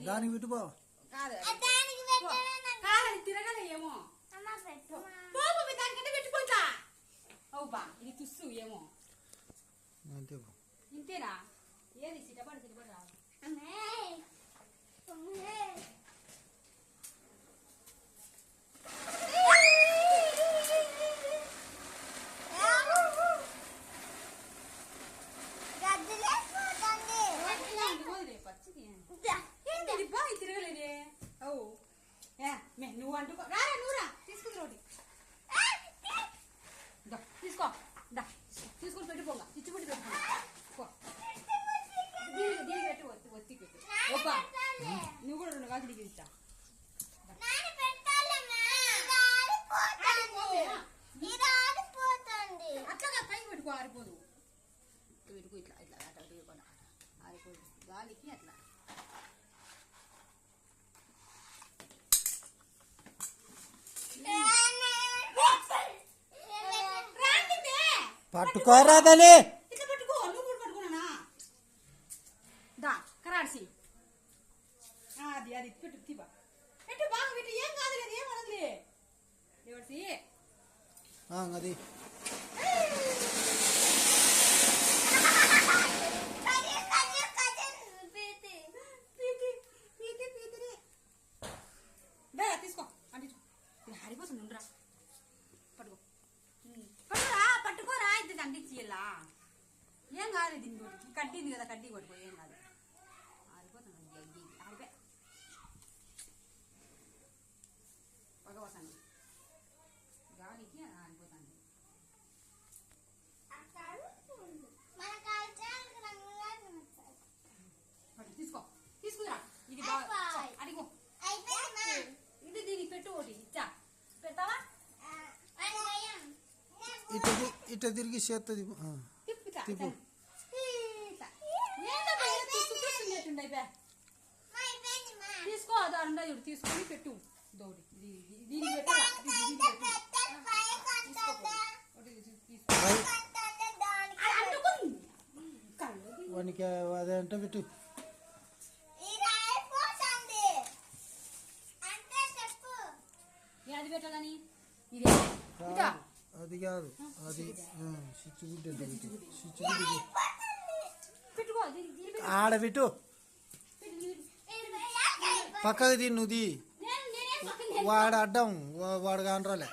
దానికి పెట్టుకో తిరగలే ఏమో దానికంటే పెట్టుకుంటా అవుబా ఇది తుస్సు ఏమో అంతే ఇంతేనా ఏది సిటపడి రా తిరగలేదే అవు నువ్వు అంటుకో రారా నువ్వురా తీసుకుంది రోటి తీసుకో తీసుకుని పెట్టుకోగా చిచ్చుబుట్టి పెట్టుకో దీనికి పెట్టు ఒత్తి పెట్టు ఓపా నువ్వు కూడా 2 గాజులు ఇస్తా అట్లాగా పైకి పెట్టుకో ఆరిపోదు పెట్టుకో ఇట్లా ఇట్లా అట్లా ఆరిపోదు గాలికి అట్లా పట్టుకోరాదని ఇట్లా పట్టుకో నువ్వు కూడా పట్టుకున్నానా దా కరాడ్సి అది పెట్టు తీబా పెట్టు బాగా పెట్టు ఏం కాదు కదా ఏం అనదులే ఎవరిసి అది తీసుకో అంటే ఇది హరిపోతుంది ఉండరా పట్టుకో పట్టుకోరా ఇది అంటించేలా ఏం కాదు దీని కడ్డీంది కదా కడ్డీ కొట్టుకో ఏం కాదు ఆరిపోతుంది ఆరిపోయి పగవసండి గాలికి ఆరిపోతుంది తీసుకో తీసుకురా ఇది బాగా అడిగో ఇది దీనికి పెట్టు ఒకటి ఇచ్చా పెడతావా ఇట్లా తిరిగి చేస్తుంది తిప్పు తీసుకో అది అండా చూడు తీసుకొని పెట్టు దోడి దీనికి పెట్టాలా వానికి అదంటే పెట్టు అది పెట్టాలని అది కాదు అది పెట్టుకో ఆడబెట్టు పక్కకి తిన్నుది వాడు అడ్డం వాడు కానరాలే